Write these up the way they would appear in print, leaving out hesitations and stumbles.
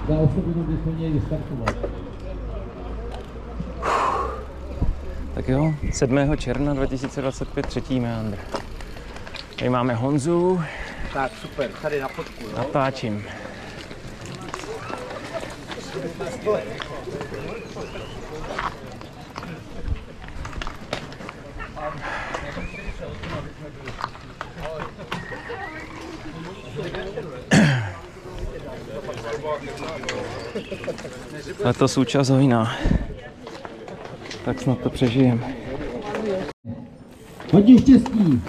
Za 8 minut bychom měli vystartovat. Tak jo, 7. června 2025, třetí meandr. Tady máme Honzu. Tak super, tady na fotku, jo? Natáčím. Letos účast hojná. Tak snad to přežijem. Hodně štěstí!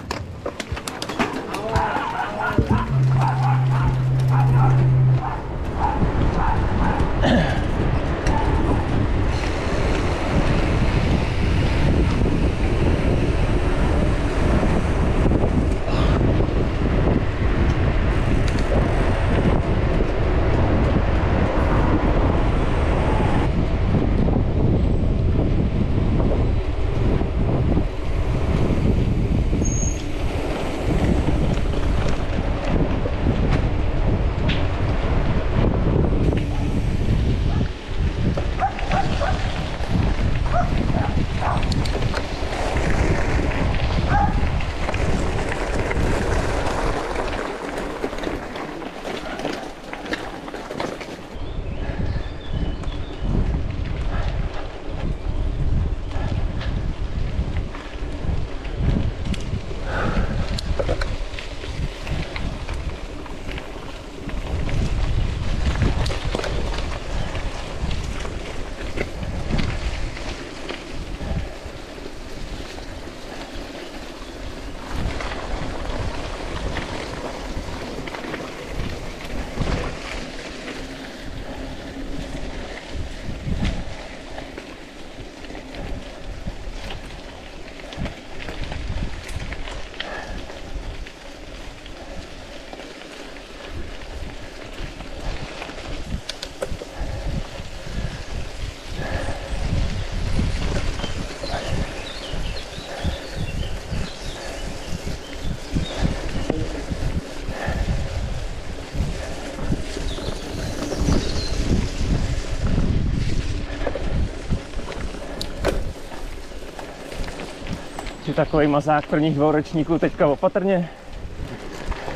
Takový mazák prvních dvouročníků teďka opatrně.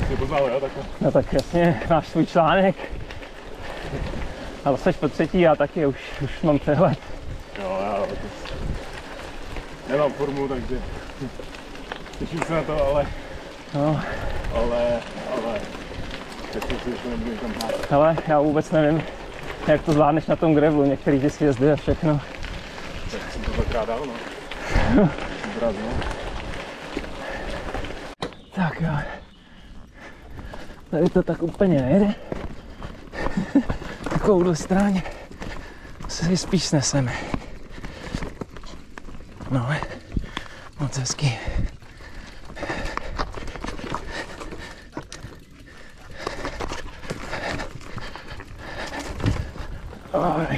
Jsi poznal, jo, takhle? No tak jasně, máš svůj článek. Ale jsi po třetí, já taky, už mám přehled. Jo, já nemám formu, takže těším se na to, ale těším se, že to nebudu tam hrát. Ale já vůbec nevím, jak to zvládneš na tom gravelu, některý ty sjezdy a všechno. Tak jsem to takrát dal, no. Zraz, no. Tak jo. Tady to tak úplně nejde. Takovouhle stráně se spíš sneseme. No, moc hezky. Oj,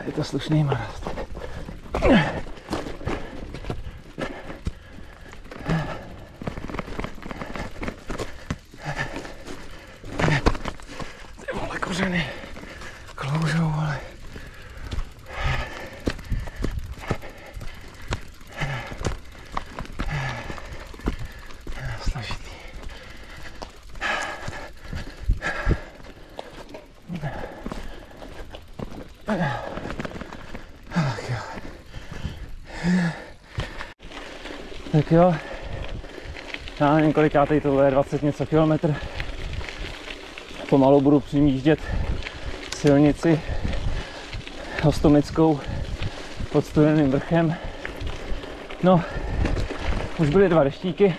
je to slušný marast. Ty vole, kořeny kloužou, ale... Složitý. Tak jo, já nevím kolikátej to bude, 20 něco kilometr. Pomalu budu přimíždět silnici Hostomickou pod Studeným vrchem. No, už byly 2 deštíky.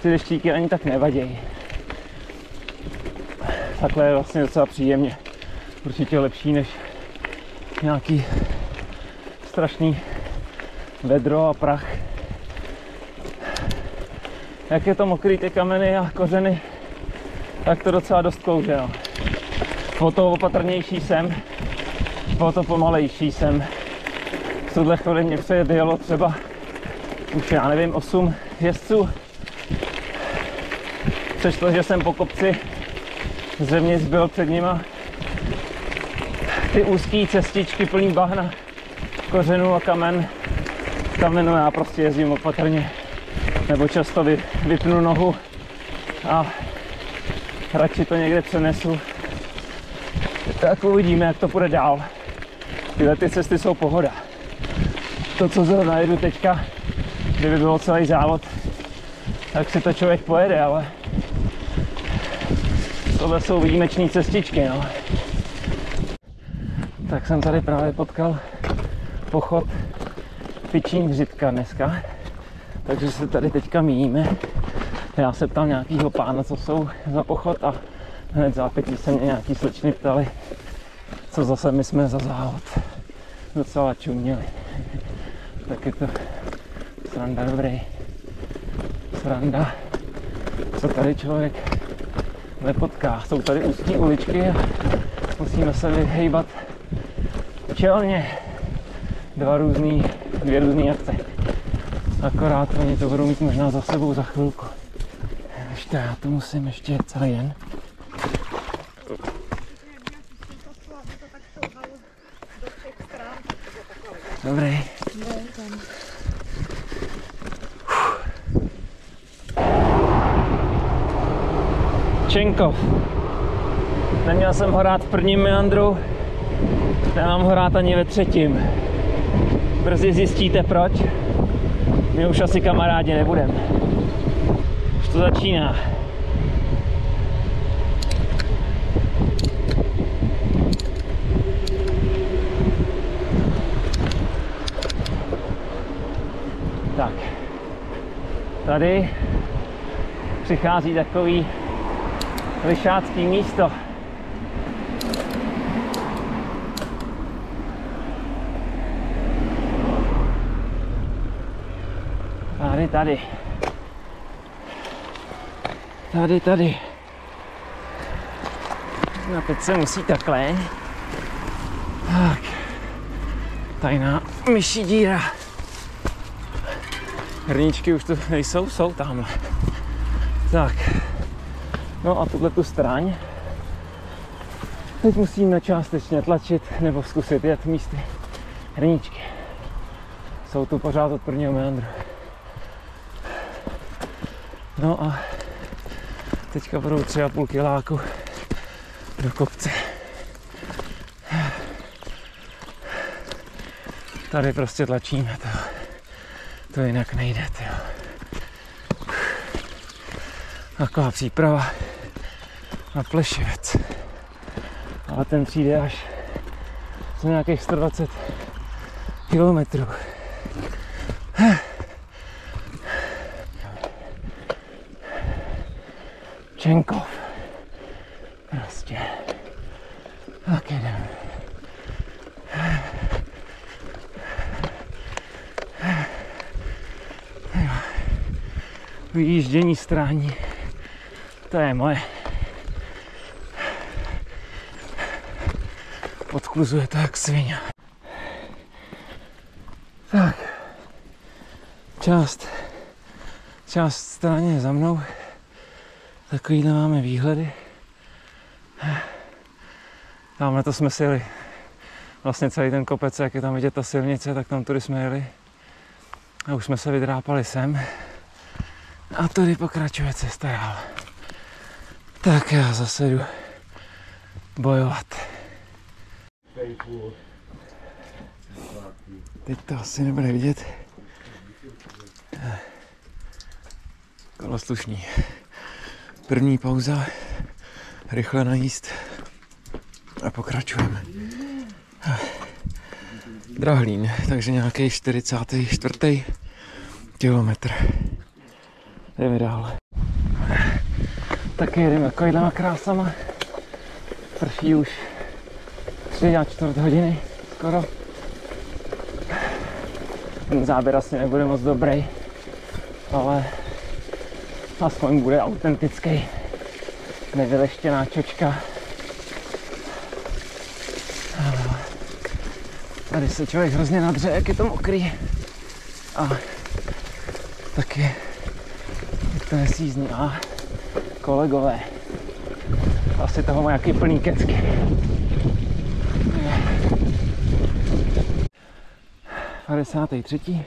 Ty deštíky ani tak nevadějí. Takhle je vlastně docela příjemně. Určitě lepší než nějaký strašný vedro a prach. Jak je to mokrý, ty kameny a kořeny, tak to docela dost kouře. No. O to opatrnější jsem, o to pomalejší jsem. V tuhle chvíli mě předjelo třeba už já nevím 8 jezdců. Přešlo, že jsem po kopci zevnitř byl před nima ty úzké cestičky plný bahna, kořenů a kamenu. Já prostě jezdím opatrně, nebo často vypnu nohu a radši to někde přenesu. Tak uvidíme, jak to půjde dál. Tyhle ty cesty jsou pohoda. To, co zrovna jedu teďka, kdyby bylo celý závod, tak si to člověk pojede, ale tohle jsou výjimečné cestičky, no. Tak jsem tady právě potkal pochod Pičín Řitka dneska, takže se tady teďka míjíme. Já se ptal nějakýho pána, co jsou za pochod, a hned zápětí se mě nějaký slečny ptali, co zase my jsme za závod. Docela čuměli. Tak je to sranda dobrý. Sranda, co tady člověk nepotká. Jsou tady úzké uličky a musíme se vyhejbat čelně. Dvě různý akce. Akorát oni to budou mít možná za sebou za chvilku. Ještě já to musím ještě celý den. Dobrý. Čenkov. Neměl jsem ho rád v prvním meandru, nemám ho rád ani ve třetím. Brzy zjistíte proč. My už asi kamarádi nebudeme. Už to začíná. Tak. Tady přichází takový lišácký místo. Tady. No teď se musí takhle. Tak. Tajná myší díra. Hrníčky už tu nejsou, jsou tamhle. Tak. No a tuhle tu stráň teď musíme částečně tlačit nebo zkusit jet místy hrníčky. Jsou tu pořád od prvního meandru. No a teďka budou 3,5 kiláku do kopce. Tady prostě tlačíme to. To jinak nejde, tyjo. Taková příprava na Plešivec. Ale ten přijde až za nějakých 120 kilometrů. Čenkov. Prostě. Tak jdeme. Vyjíždění strání. To je moje. Odchluzuje to jak svině. Tak. Část stráně je za mnou. Takovýhle máme výhledy. Tamhle to jsme si jeli. Vlastně celý ten kopec, jak je tam vidět ta silnice, tak tam tudy jsme jeli. A už jsme se vydrápali sem. A tady pokračuje cesta dál. Tak já zase jdu bojovat. Teď to asi nebude vidět. Kolo slušný. První pauza, rychle najíst a pokračujeme. Drahlín, takže nějaký 44. kilometr. Jdeme dál. Taky jedeme takovýhlema krásama. Prší už 3,25 hodiny skoro. Ten záběr asi nebude moc dobrý, ale aspoň bude autentický. Nevyleštěná čočka. Tady se člověk hrozně nadře, jak je to mokrý. A taky je to nesízní. A kolegové, asi toho má nějaký plný kecky. Padesátý třetí.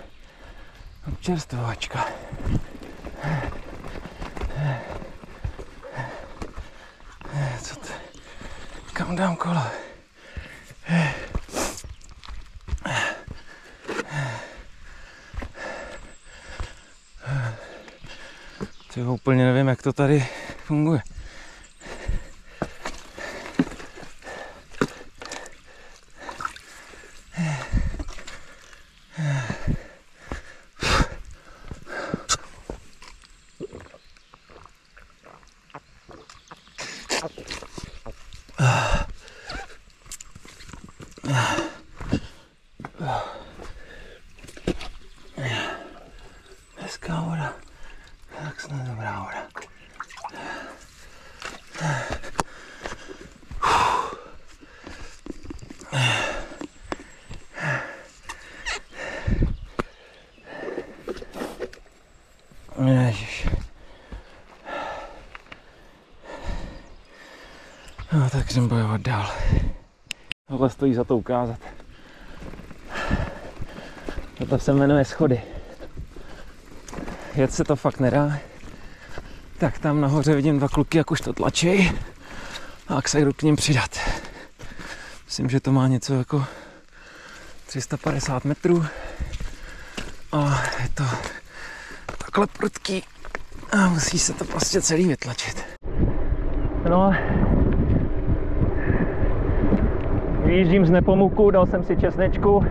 Občerstvovačka. Co to? Kam dám kolo? Třeba úplně nevím, jak to tady funguje. Hezká voda. Tak snad dobrá voda. Ježiš. No tak jsem bojovat dál. Tohle stojí za to ukázat. Toto se jmenuje schody. Jet se to fakt nedá. Tak tam nahoře vidím dva kluky, jak už to tlačí. A jak se jdu k ním přidat. Myslím, že to má něco jako 350 metrů. A je to takhle prudký. A musí se to prostě celý vytlačit. No, vyjíždím z Nepomuku, dal jsem si česnečku.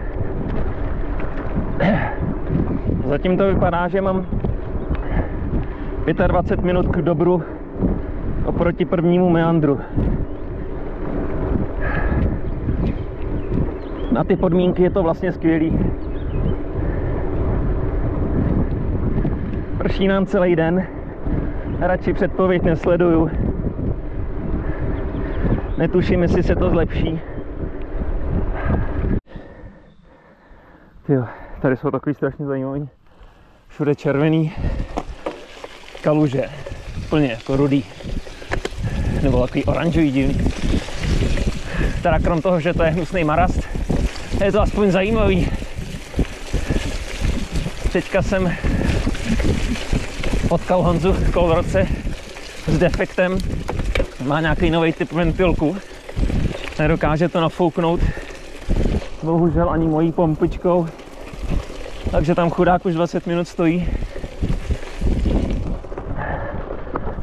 Zatím to vypadá, že mám 25 minut k dobru oproti prvnímu meandru. Na ty podmínky je to vlastně skvělý. Prší nám celý den, radši předpověď nesleduju. Netuším, jestli se to zlepší. Tyjo, tady jsou takový strašně zajímavý. Všude červený kaluže, úplně jako rudý, nebo takový oranžový divný. Teda krom toho, že to je hnusný marast, je to aspoň zajímavý. Teďka jsem potkal Honzu v Kolroce s defektem, má nějaký nový typ ventilku, nedokáže to nafouknout, bohužel ani mojí pompičkou, takže tam chudák už 20 minut stojí.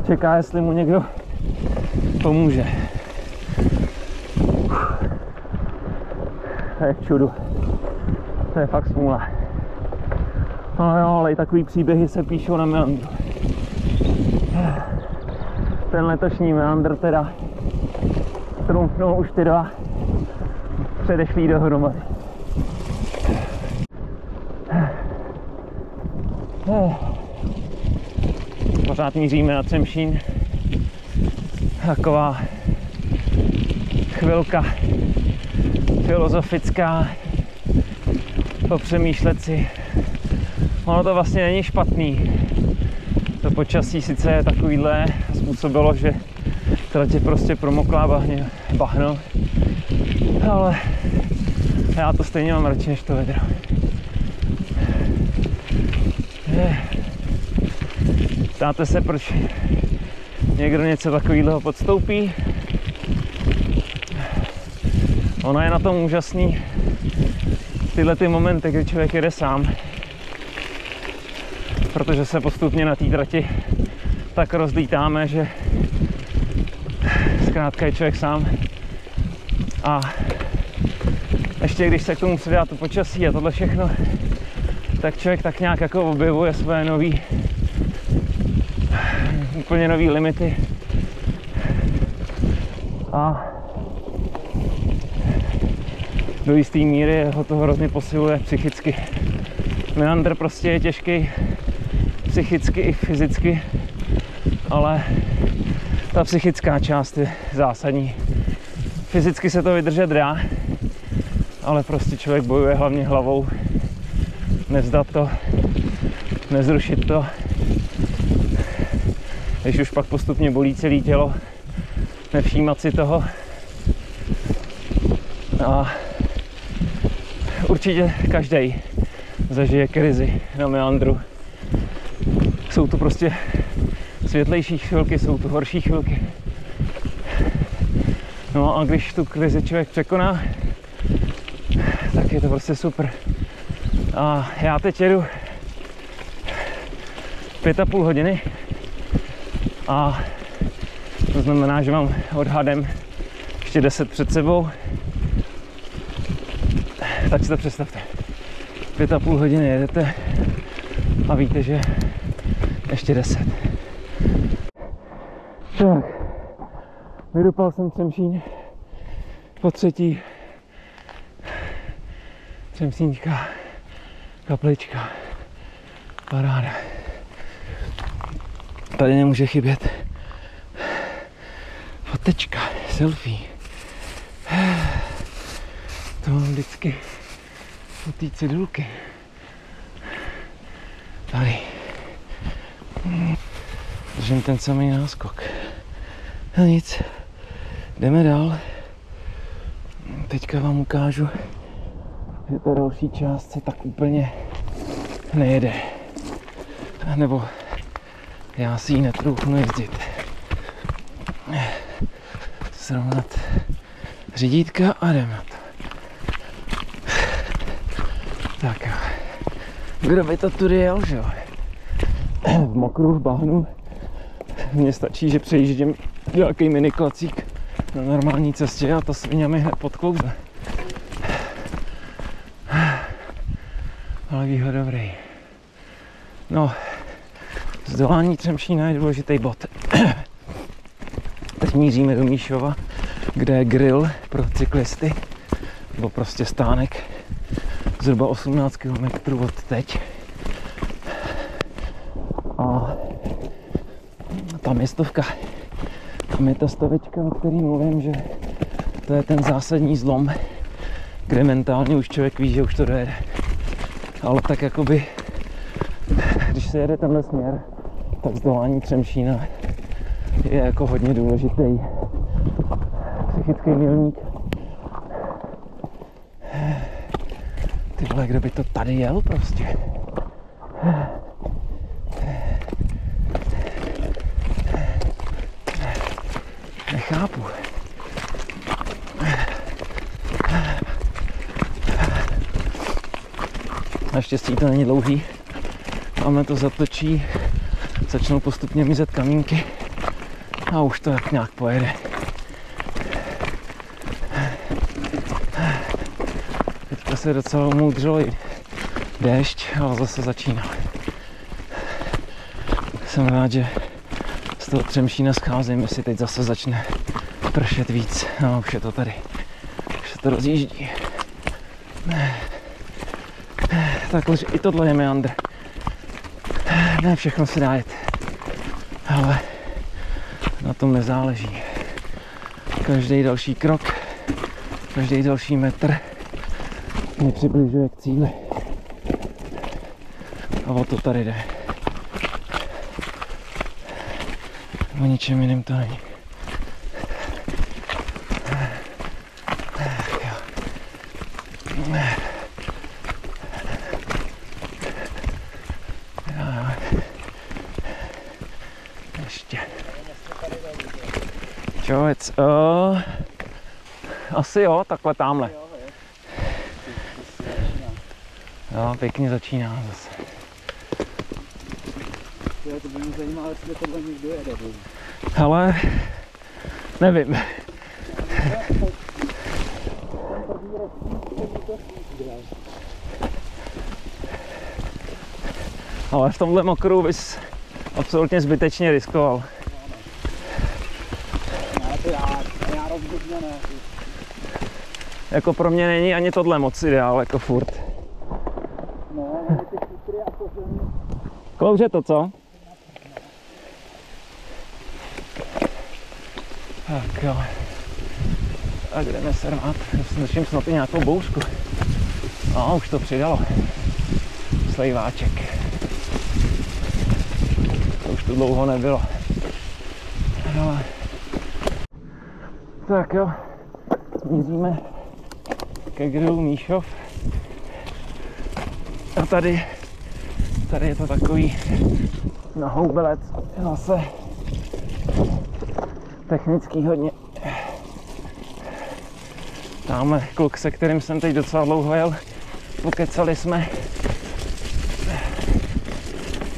Čeká, jestli mu někdo pomůže. To je v čudu. To je fakt smůla. No jo, ale i takový příběhy se píšou na meandru. Ten letošní meandr teda trumfnul už ty dva předešlý dohromady. Pořád míříme na Třemšín. Taková chvilka filozofická, popřemýšlet si. Ono to vlastně není špatný. To počasí sice je takovýhle a způsobilo, že trať je prostě promoklá bahno, ale já to stejně mám radši než to vedro. Ptáte se, proč někdo něco takového podstoupí? Ono je na tom úžasný tyhle ty momenty, kdy člověk jede sám, protože se postupně na té trati tak rozlítáme, že zkrátka je člověk sám. A ještě když se k tomu přidá to počasí a tohle všechno, tak člověk tak nějak jako objevuje své nový, úplně nový limity. A do jisté míry ho to hrozně posiluje psychicky. Meandr prostě je těžký psychicky i fyzicky, ale ta psychická část je zásadní. Fyzicky se to vydržet dá, ale prostě člověk bojuje hlavně hlavou. Nevzdat to, nezrušit to. Když už pak postupně bolí celé tělo, nevšímat si toho. A určitě každý zažije krizi na meandru. Jsou tu prostě světlejší chvilky, jsou tu horší chvilky. No a když tu krizi člověk překoná, tak je to prostě super. A já teď jedu 5,5 hodiny a to znamená, že mám odhadem ještě 10 před sebou. Tak si to představte. 5,5 hodiny jedete a víte, že ještě 10. Tak, vydupal jsem Třemšín po třetí. Třemšínská kaplička. Paráda. Tady nemůže chybět fotečka, selfie. To mám vždycky u té cedulky. Tady. Držím ten samý náskok. A nic. Jdeme dál. Teďka vám ukážu, že ta další část se tak úplně nejede. Nebo já si ji netroufnu jezdit. Srovnat řídítka a jdeme na to. Tak jo. Kdo by to tudy jel, že jo? V mokru, v bahnu. Mně stačí, že přejíždím nějaký miniklacík na normální cestě a ta svině mi hned podklouze. Ale výhled dobrý. No, zdolání Třemšína je důležitý bod. Teď míříme do Míšova, kde je grill pro cyklisty, nebo prostě stánek, zhruba 18 km od teď. A tam je stovka. Tam je ta stavička, o který mluvím, že to je ten zásadní zlom, kde mentálně už člověk ví, že už to dojede. Ale tak jakoby, když se jede tenhle směr, tak zdolání Třemšína je jako hodně důležitý psychický milník. Ty vole, kdo by to tady jel prostě? Nechápu. Naštěstí to není dlouhý. Máme to zatočí, začnou postupně mizet kamínky a už to tak nějak pojede. Teďka se docela umoudřilo i déšť, ale zase začíná. Jsem rád, že z toho Třemšína scházím, jestli teď zase začne pršet víc. No, už je to tady. Už se to rozjíždí. Takhle, i tohle je meandr. Ne všechno se dá jet. Ale na tom nezáleží. Každý další krok, každý další metr mě přibližuje k cíli. A o to tady jde. O ničem jiném to není. Ještě. Čovec, asi jo, takhle tamhle. Jo, pěkně začíná zase. To by mě zajímalo, jestli tohle někdo jede. Hele, nevím. Ale v tomhle mokru bys absolutně zbytečně riskoval. Ne, to já rozhodně ne. Jako pro mě není ani tohle moc ideál, jako furt. No, ale ty chytry a to zemí. Klouže to, co? Tak jo. Tak jdeme se rvát. Slyším snad i nějakou bouřku. No, už to přidalo. Slejváček. To už tu dlouho nebylo. No. Tak jo, míříme ke grilu Míšov. A tady je to takový nahoubelec, zase technický hodně. Tamhle kluk, se kterým jsem teď docela dlouho jel, pokecali jsme.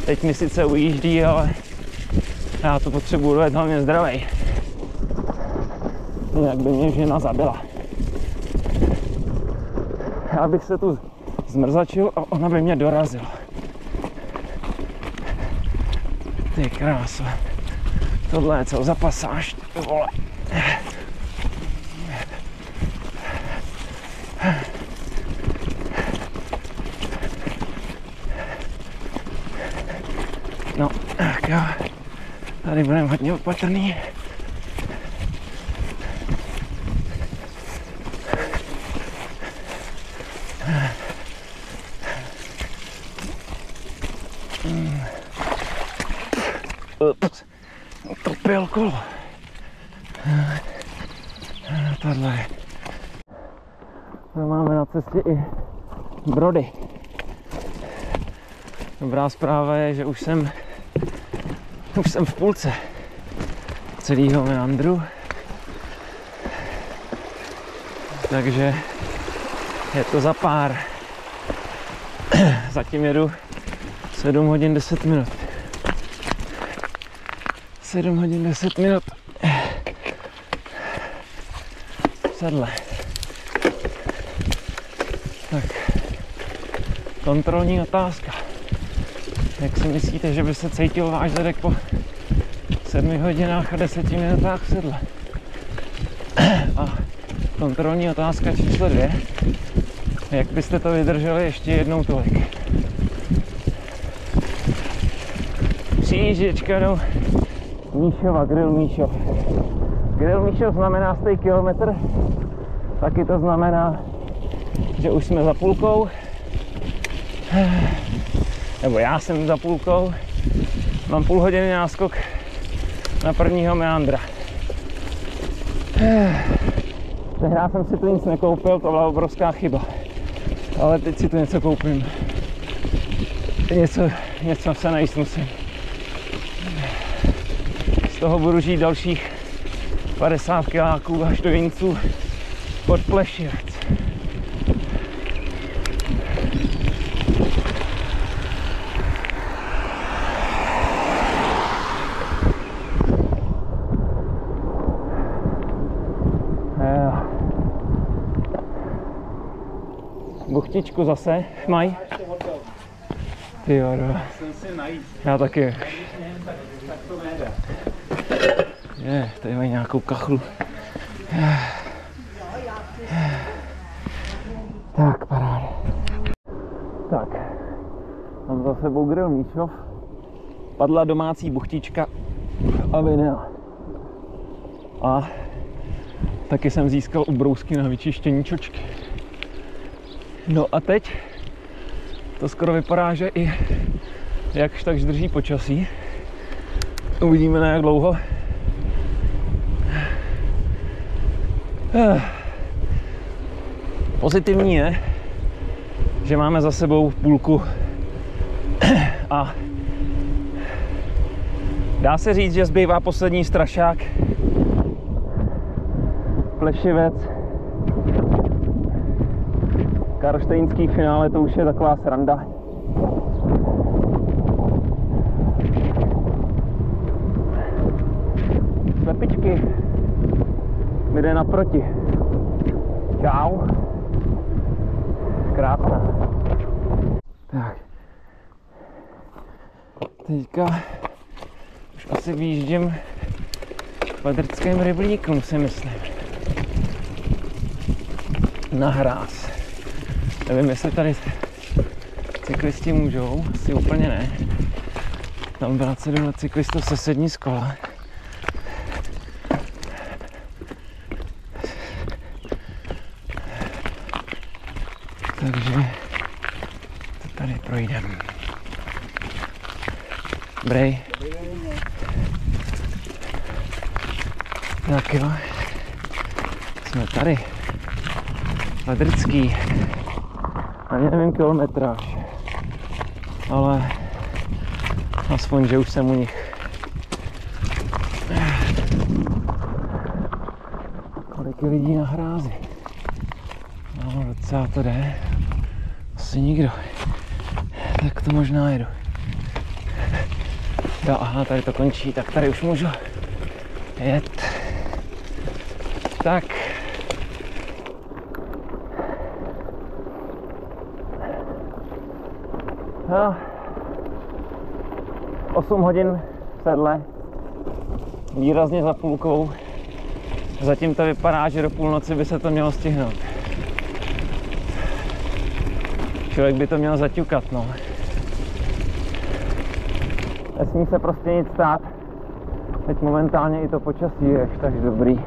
Teď mi sice ujíždí, ale já to potřebuji dojet hlavně zdravej. Jinak by mě žena zabila. Já bych se tu zmrzačil a ona by mě dorazila. Ty kráso. Tohle je co za pasáž, ty vole. No, tak jo. Tady budeme hodně opatrný. Ups, utopil kolo. Tohle je. Máme na cestě i brody. Dobrá zpráva je, že už jsem v půlce celého meandru. Takže je to za pár. Zatím jedu 7 hodin 10 minut. 7 hodin 10 minut. Sedle. Tak. Kontrolní otázka. Jak si myslíte, že by se cítil váš zadek po 7 hodinách a 10 minutách v sedle? A kontrolní otázka číslo 2. Jak byste to vydrželi ještě jednou tolik? Přijížděčka do Míšova, grill Míšov. Grill Míšov znamená stej kilometr, taky to znamená, že už jsme za půlkou. Nebo já jsem za půlkou. Mám půl hodiny náskok na prvního meandra. Tehdy jsem si tu nic nekoupil, to byla obrovská chyba. Ale teď si tu něco koupím. Něco se najíst musím. Z toho budu žít dalších 50 kiláků až do Jinců pod Plešivec. Buchtičku zase mají. Ty jo, já taky. Je, tady mají nějakou kachlu. Tak, paráda. Tak, mám za sebou grill Míšov. Padla domácí buchtička a vinea. A taky jsem získal ubrousky na vyčištění čočky. No a teď to skoro vypadá, že i jakž takž drží počasí. Uvidíme na jak dlouho. Pozitivní je, že máme za sebou půlku a dá se říct, že zbývá poslední strašák. Plešivec. Karlštejnský finále, to už je taková sranda. Slepičky mi jde naproti. Čau. Krásná. Tak. Teďka už asi vyjíždím k Padrckým rybníkům, si myslím. Na hráz. Nevím, jestli tady cyklisti můžou, asi úplně ne. Tam brát se do cyklistů se sední z kola. Takže to tady projdeme. Dobrý. Tak jo. Jsme tady. Ledrcký. Ani nevím kilometráž. Ale aspoň, že už jsem u nich. Kolik je lidí na hrázi? No, docela to jde. Asi nikdo. Tak to možná jedu. Jo, aha, tady to končí, tak tady už můžu jet. Tak. No. 8 hodin v sedle. Výrazně za půlkou. Zatím to vypadá, že do půlnoci by se to mělo stihnout. Člověk by to měl zaťukat, no. Nesmí se prostě nic stát. Teď momentálně i to počasí je tak dobrý.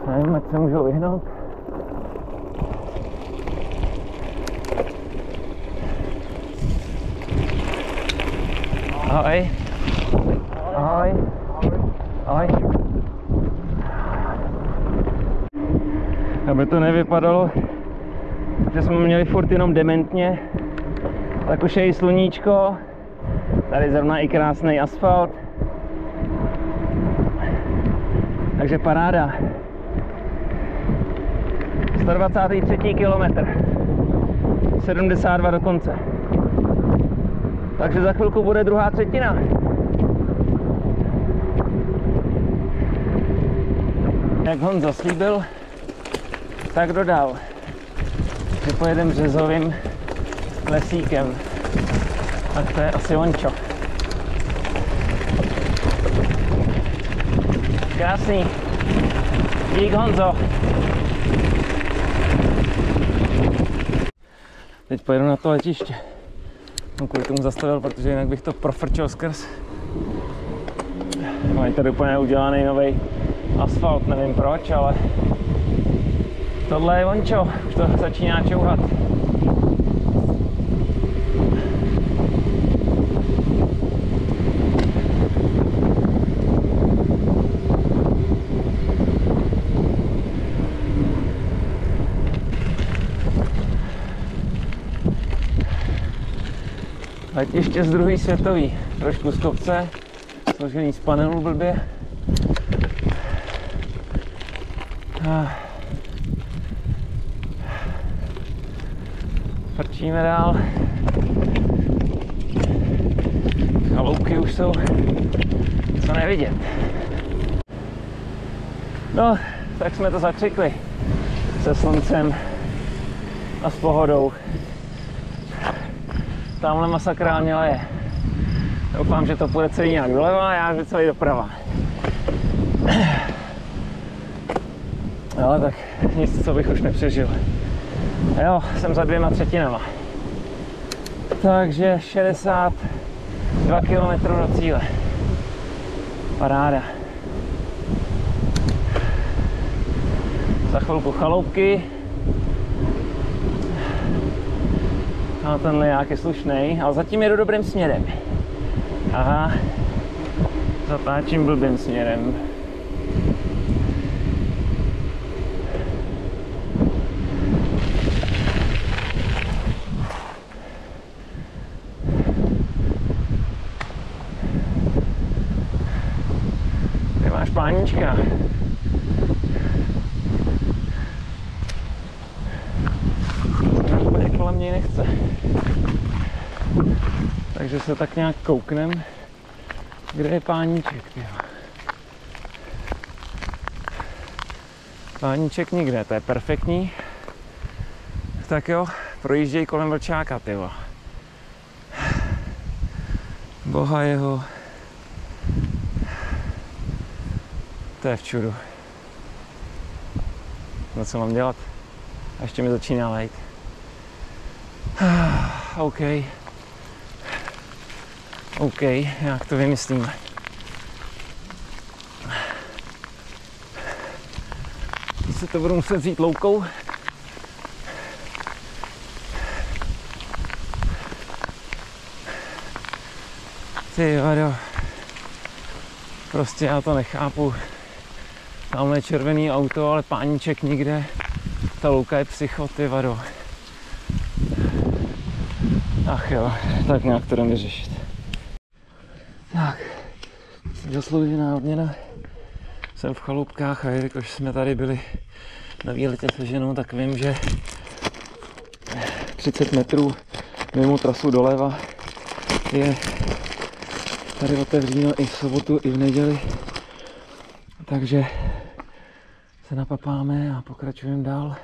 Nevím, ať se můžou vyhnout. Ahoj. Ahoj. Ahoj. Aby to nevypadalo, že jsme měli furt jenom dementně, tak už je i sluníčko. Tady zrovna i krásný asfalt. Takže paráda. 123. kilometr. 72 do konce. Takže za chvilku bude druhá třetina. Jak Honza slíbil, tak dodal, že pojedem březovým lesíkem. Tak to je asi ončo. Krásný. Dík, Honzo. Teď pojedu na to letiště. Jsem kvůli tomu zastavil, protože jinak bych to profrčil skrz. Mají tady úplně udělaný nový asfalt, nevím proč, ale tohle je ončo, už to začíná čouhat. Letiště z druhé světové, trošku z kopce, složený z panelů blbě. Frčíme dál. Chaloupky už jsou co nevidět. No, tak jsme to zakřikli se sluncem a s pohodou. Tamhle masakrálně leje. Doufám, že to půjde celý nějak doleva a já že celý doprava. Ale tak nic, co bych už nepřežil. Jo, jsem za 2/3. Takže 62 km do cíle. Paráda. Za chvilku chaloupky. A tenhle jak je slušnej, ale zatím jedu dobrým směrem. Aha, zatáčím blbým směrem. Ty máš pánička. Úplně kolem něj nechce. Takže se tak nějak kouknem, kde je páníček. Tyjo. Páníček nikde, to je perfektní. Tak jo, projížděj kolem vlčáka, tyjo. Boha jeho. To je v čudu. No co mám dělat? A ještě mi začíná lejt. OK. OK, jak to vymyslíme. Si to budu muset vzít loukou. Ty vado. Prostě já to nechápu. Tamhle je červený auto, ale páníček nikde. Ta louka je psycho, ty vado. Ach jo, tak nějak to jdeme vyřešit. Tak, zasloužená odměna. Jsem v Chalupkách a jelikož jsme tady byli na výletě se ženou, tak vím, že 30 metrů mimo trasu doleva je tady otevřeno i v sobotu, i v neděli. Takže se napapáme a pokračujeme dál.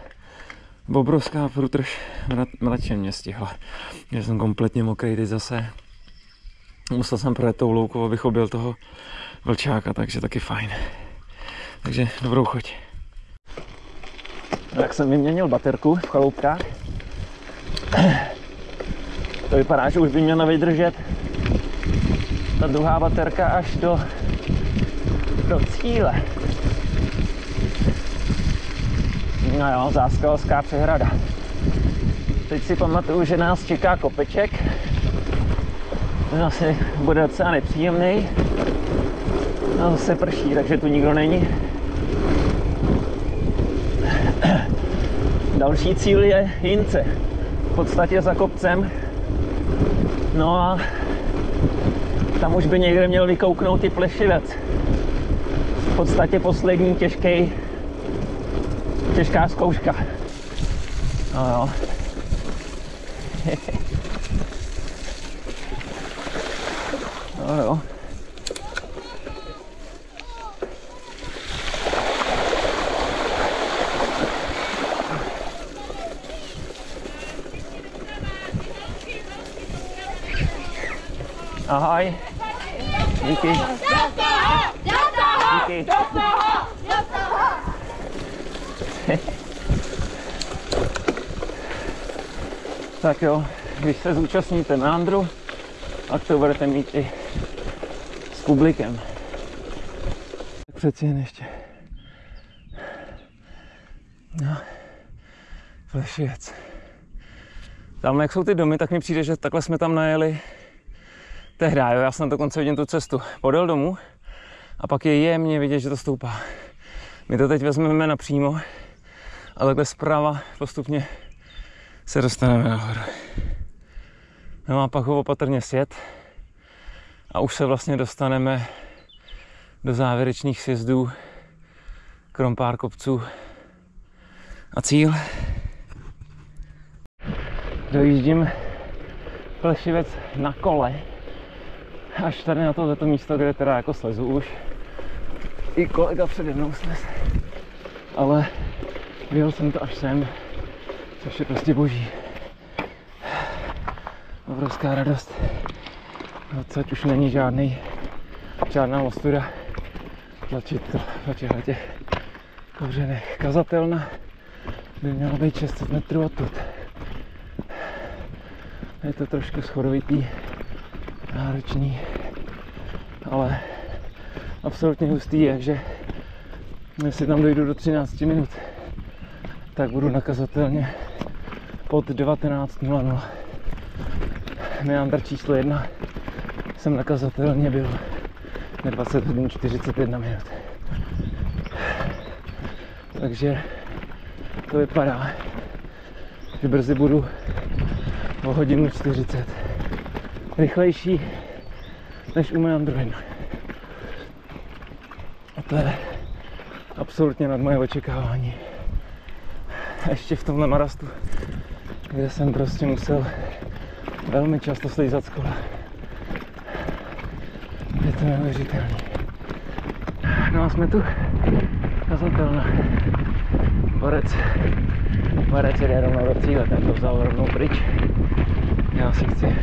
Obrovská průtrž mračen mě stihla. Já jsem kompletně mokrý teď zase. Musel jsem projet tou loukou, abych objel toho vlčáka, takže taky fajn. Takže dobrou chuť. Tak jsem vyměnil baterku v Chaloupkách. To vypadá, že už by měla vydržet ta druhá baterka až do cíle. No jo, Záskalovská přehrada. Teď si pamatuju, že nás čeká kopeček. Ten asi bude docela nepříjemný. A zase prší, takže tu nikdo není. Další cíl je Jince. V podstatě za kopcem. No a tam už by někde měl vykouknout i Plešivec. V podstatě poslední těžká zkouška. No jo. No jo. Ahoj. Díky. Díky. Tak jo, když se zúčastníte meandru, tak to budete mít i s publikem. Přeci jen ještě. No, Plešivec. Tam, jak jsou ty domy, tak mi přijde, že takhle jsme tam najeli tehdy, jo, já jsem dokonce vidím tu cestu podél domů a pak je jemně vidět, že to stoupá. My to teď vezmeme napřímo a takhle zprava postupně se dostaneme nahoru. No a pak ho opatrně sjet a už se vlastně dostaneme do závěrečných sjezdů, krom pár kopců a cíl. Dojíždím Plešivec na kole. Až tady na tohleto místo, kde teda jako slezu už. I kolega přede mnou slez. Ale vyjel jsem to až sem, což je prostě boží. Obrovská radost. Odsaď už není žádná ostuda tlačit to po těch kořenech. Kazatelna by měla být 600 metrů odtud. Je to trošku schodovitý, náročný, ale absolutně hustý je, že jestli tam dojdu do 13 minut, tak budu nakazatelně pod 19:00. Meandr číslo 1 jsem nakazatelně byl na 20 hodin 41 minut. Takže to vypadá, že brzy budu o 1:40 rychlejší než u meandru 1. A to je absolutně nad moje očekávání. A ještě v tomhle marastu, kde jsem prostě musel velmi často slízat z kola. Je to neuvěřitelné. No a jsme tu. Kazatelna. Borec jde rovnou do cíle, tak to vzal rovnou pryč. Já si chci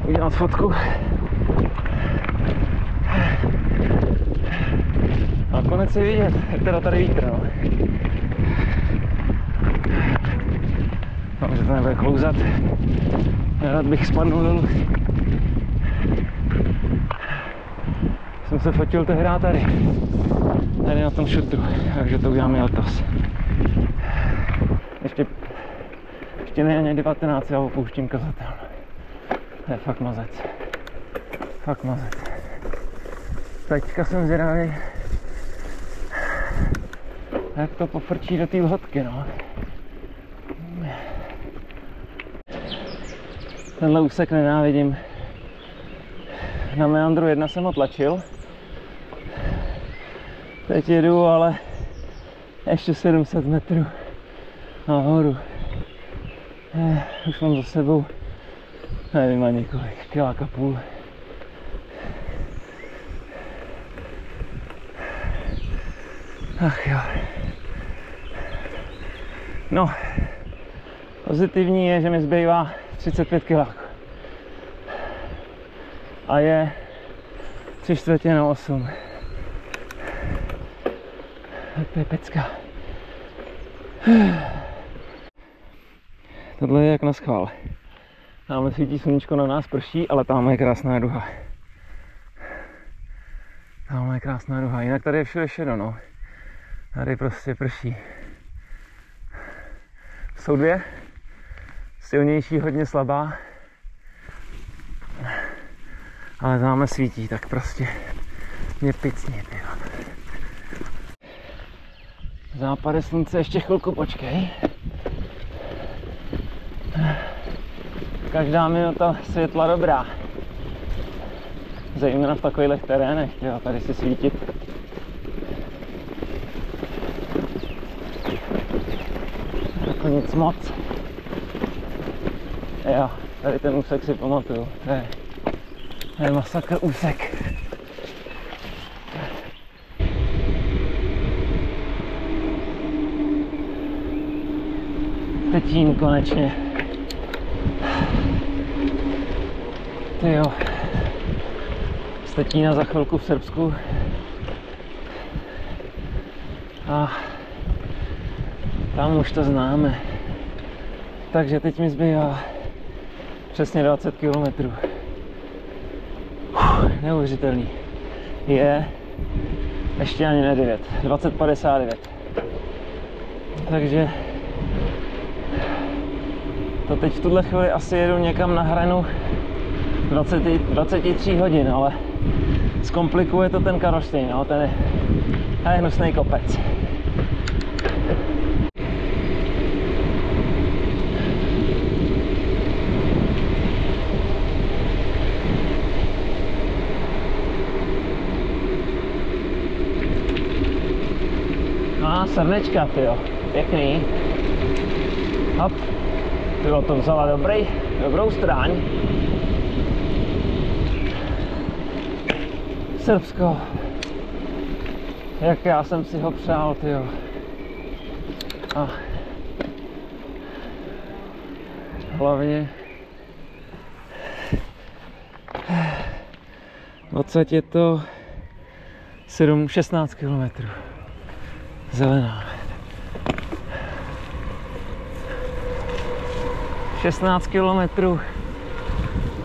udělat fotku. A konec je vidět, jak teda tady vítr, no. Doufám, že to nebude klouzat. Nerad bych spadnul dolů. Jsem se fotil tehdy tady na tom šutru, takže to uděláme letos. Ještě není 19, já opouštím kazatelnu. To je fakt mazec. Fakt mazec. Teďka jsem zvědavý, jak to pofrčí do té lhotky, no. Tenhle úsek nenávidím. Na meandru 1 jsem ho tlačil. Teď jedu, ale ještě 700 metrů nahoru. Už mám za sebou, nevím ani kolik, kilák a půl. Ach jo. No, pozitivní je, že mi zbývá 35 kiláků. A je 3/4/8. To je pecka. Tohle je jak na schvál. Tamhle svítí sluníčko, na nás prší, ale tam je krásná duha. Tamhle je krásná duha, jinak tady je všude šedo, no. Tady prostě prší. Jsou dvě, silnější, hodně slabá. Ale tamhle svítí, tak prostě mě picně, tyjo. Západe slunce, ještě chvilku počkej. Každá minuta světla dobrá. Zejména v takových terénech, tyjo, tady si svítit. Jako nic moc. Jo, tady ten úsek si pamatuju. To je masakr úsek. Tetín konečně. Tyjo. Z Tetína za chvilku v Srbsku. A tam už to známe. Takže teď mi zbývá přesně 20 km. Neuvěřitelný. Je ještě ani ne 9. 20:59. Takže to teď v tuhle chvíli asi jedu někam na hranu 23 hodin, ale zkomplikuje to ten Karlštejn, no, ten je hnusný kopec. Srnečka, tyjo, pěkný. Hop, tyjo, to vzala dobrou stráň. Srbsko, jak já jsem si ho přál, tyjo. A hlavně odsud je to 16 km. Zelená. 16 km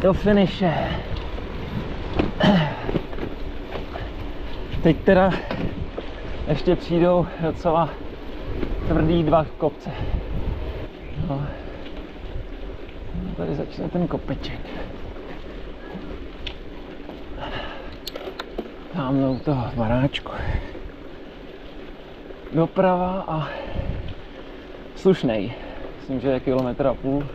do finiše. Teď teda ještě přijdou docela tvrdý 2 kopce. No. Tady začne ten kopeček. Tamhle u toho baráčku. Doprava a slušnej. Myslím, že je 1,5 km,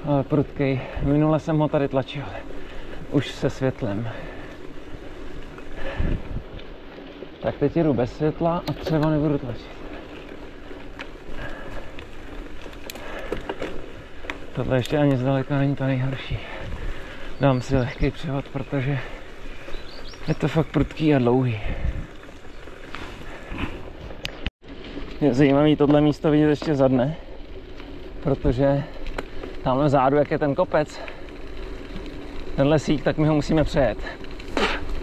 ale prudkej. Minule jsem ho tady tlačil. Už se světlem. Tak teď jdu bez světla a třeba nebudu tlačit. Tohle ještě ani zdaleka není to nejhorší. Dám si lehký převod, protože je to fakt prudký a dlouhý. Je zajímavý tohle místo vidět ještě za dne, protože tamhle vzadu, jak je ten kopec, ten lesík, tak my ho musíme přejet.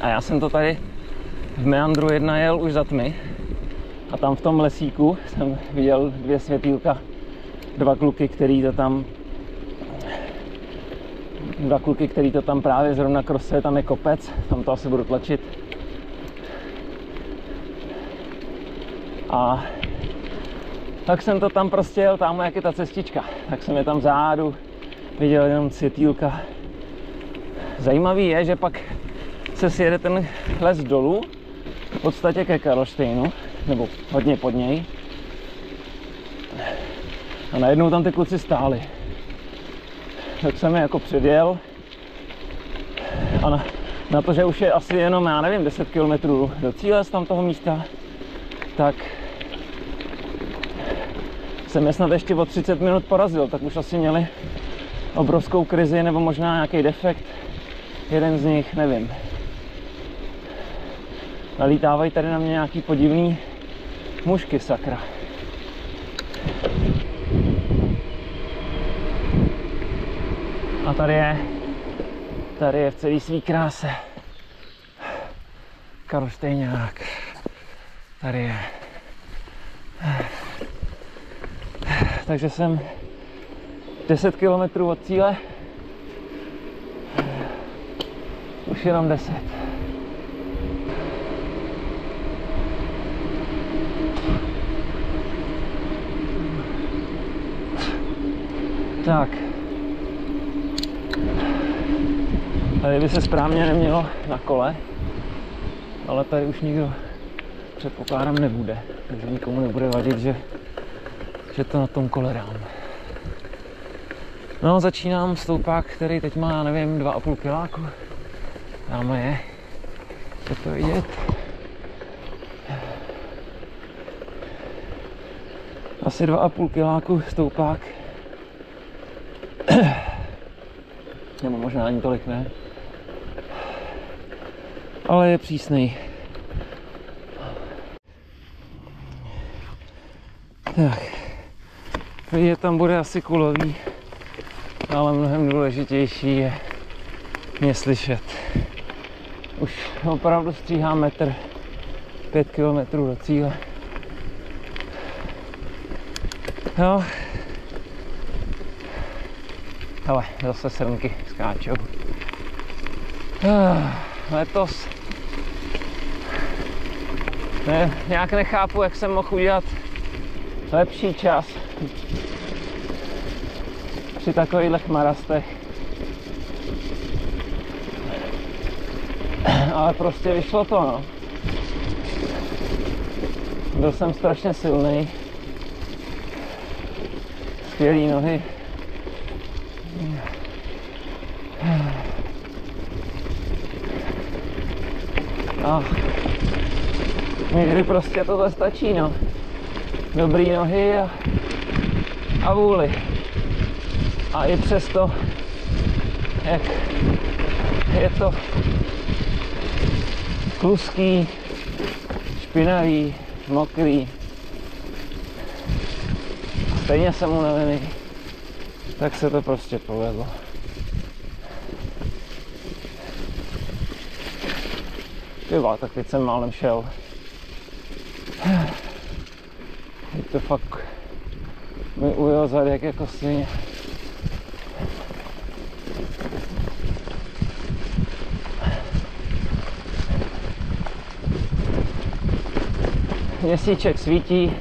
A já jsem to tady v meandru 1 jel už za tmy a tam v tom lesíku jsem viděl 2 světýlka, 2 kluky, který to tam právě zrovna krosuje, tam je kopec, tam to asi budu tlačit. A tak jsem to tam prostě jel, tamhle jak je ta cestička, tak jsem je tam vzadu viděl jenom světýlka. Zajímavý je, že pak se sjede ten les dolů, v podstatě ke Karlštejnu, nebo hodně pod něj. A najednou tam ty kluci stáli. Tak jsem je jako předjel. A na to, že už je asi jenom, já nevím, 10 km do cíle z tamtoho místa, tak jsem je snad ještě o 30 minut porazil, tak už asi měli obrovskou krizi nebo možná nějaký defekt. Jeden z nich, nevím. Nalítávají tady na mě nějaký podivný mušky, sakra. A tady je v celé svý kráse Karlštejňák. Tady je. Takže jsem 10 km od cíle. Už jenom 10. Tak. Tady by se správně nemělo na kole, ale tady už nikdo, předpokládám, nebude. Takže nikomu nebude vadit, že to na tom kole dám. No, začínám stoupák, který teď má, já nevím, 2,5 kiláku. Tam je to vidět. Asi 2,5 kiláku stoupák. Nebo možná ani tolik ne. Ale je přísnej. Tak. Vidět tam bude asi kulový, ale mnohem důležitější je mě slyšet. Už opravdu stříhám metr 5 km do cíle. Jo. Hele, zase srnky skáčou. Letos nějak nechápu, jak jsem mohl udělat lepší čas při takových marastech. Ale prostě vyšlo to, no. Byl jsem strašně silný. Skvělý nohy. A někdy prostě tohle stačí, no. Dobrý nohy a vůli. A i přesto, jak je to kluský, špinavý, mokrý, stejně jsem unavený, tak se to prostě povedlo. Tyva, tak teď jsem málem šel. Teď to fakt mi ujel zadek jako svině. Měsíček svítí,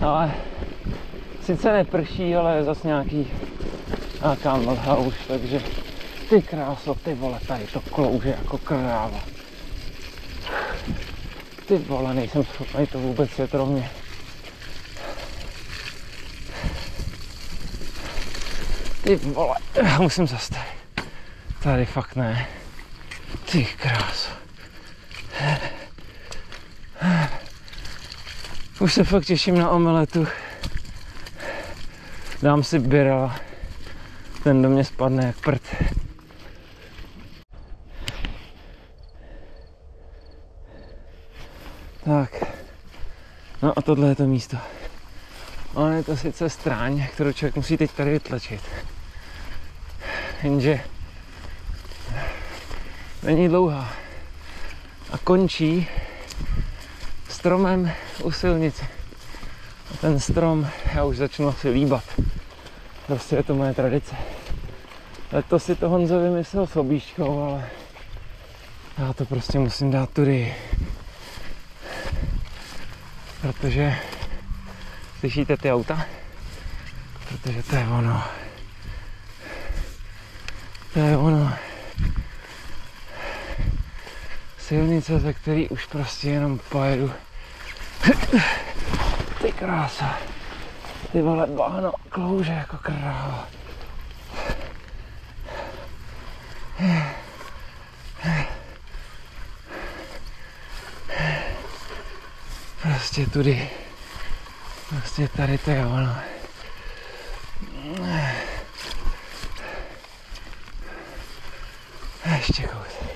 ale sice neprší, ale je zase nějaká mlha už, takže ty kráso, ty vole, tady to klouže jako kráva. Ty vole, nejsem schopný to vůbec jet rovně. Ty vole, musím zastavit. Tady fakt ne. Ty kráso. Už se fakt těším na omeletu. Dám si birela. Ten do mě spadne jak prd. Tak. No a tohle je to místo. Ale je to sice stráň, kterou člověk musí teď tady vytlačit. Jenže není dlouhá. A končí stromem u silnice. A ten strom já už začnu asi líbat. Prostě je to moje tradice. Letos si to Honzo vymyslel s objížďkou, ale já to prostě musím dát tudy. Protože slyšíte ty auta? Protože to je ono. To je ono. silnice, ze který už prostě jenom pojedu. Ty krása. Ty vole, bahno klouže jako kráva. Prostě tudy. Prostě tady to je ono. Ještě kousek.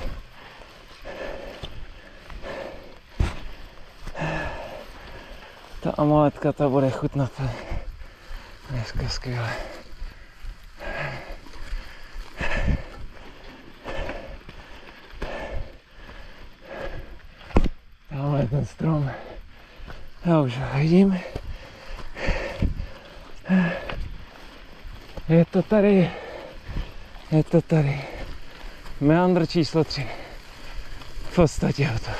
Ta amuletka, ta bude chutnat dneska skvěle. Tamhle je ten strom. Já už ho vidím. Je to tady. Je to tady. Meandr číslo 3. V podstatě hotovo.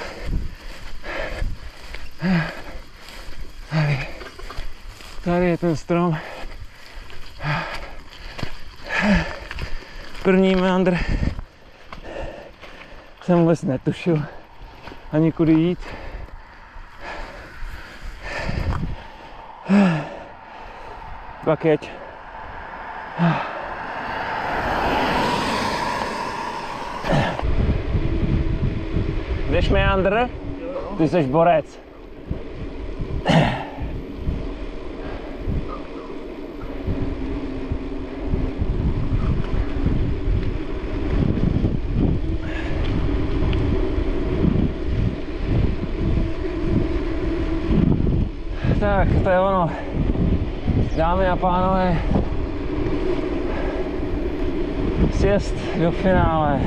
Tady je ten strom. První meandr. Jsem vůbec netušil ani kudy jít. Pak jeď. Jdeš meandr? Ty jsi borec. Tak, to je ono. Dámy a pánové, sjezd do finále.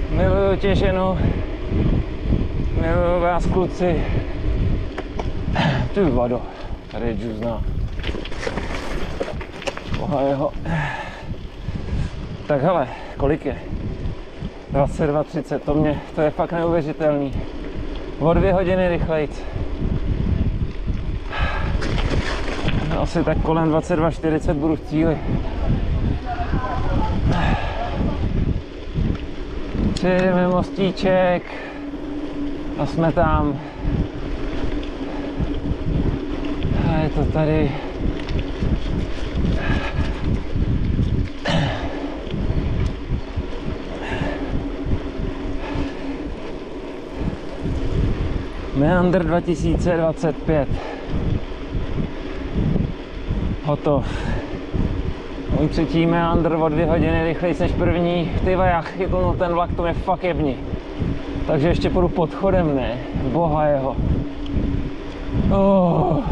Miluju tě, ženu. Miluju vás, kluci. Ty vado, tady je džuzna. Boha jeho. Tak hele, kolik je? 22:30, to je fakt neuvěřitelný. O 2 hodiny rychlejc. Asi tak kolem 22:40 budu v cíli. Přijedeme mostíček a jsme tam. A je to tady. Meandr 2025. Hotov. Můj třetí meandr o 2 hodiny rychlejší než první. Tyva, já chytnu ten vlak, to mě fakt jebni. Takže ještě půjdu podchodem, ne? Boha jeho. No,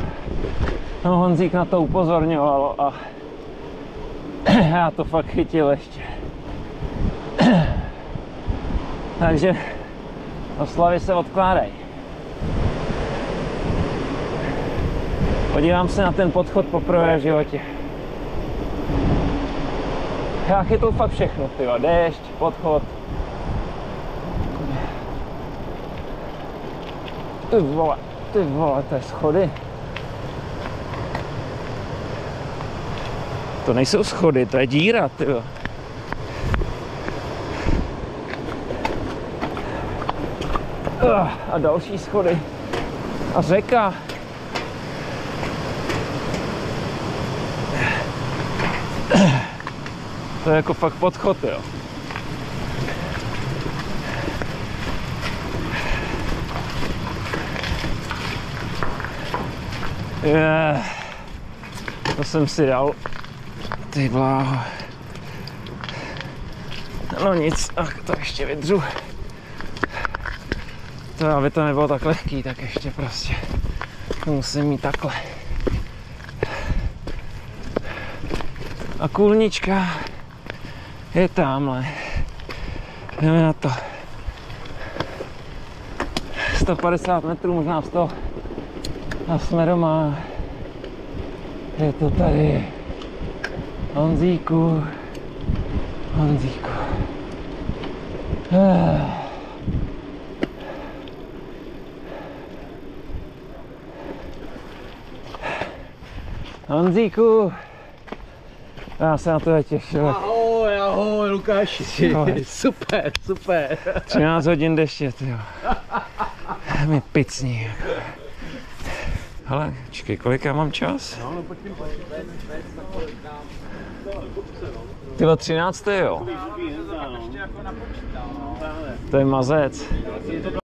Honzík na to upozorňoval a já to fakt chytil ještě. Takže oslavy se odkládají. Podívám se na ten podchod poprvé v životě. Já chytl fakt všechno, tyva, déšť, podchod. Ty vole, to je schody. To nejsou schody, to je díra, tyva. A další schody. A řeka. To je jako fakt podchod, jo. To jsem si dal. Ty bláho. No nic, ach, to ještě vydřu. To, aby to nebylo tak lehký, tak ještě prostě musím mít takhle. A kůlnička je tamhle. Jdeme na to. 150 metrů, možná 100. A jsme doma. Je to tady. Honzíku. Honzíku. Honzíku. Já se na to těšil. Ahoj, ahoj, Lukáši. Super, super. 13 hodin deště, tyjo. Mi picní. Hele, čekej, kolik já mám čas? Tyhle 13. jo. To je mazec.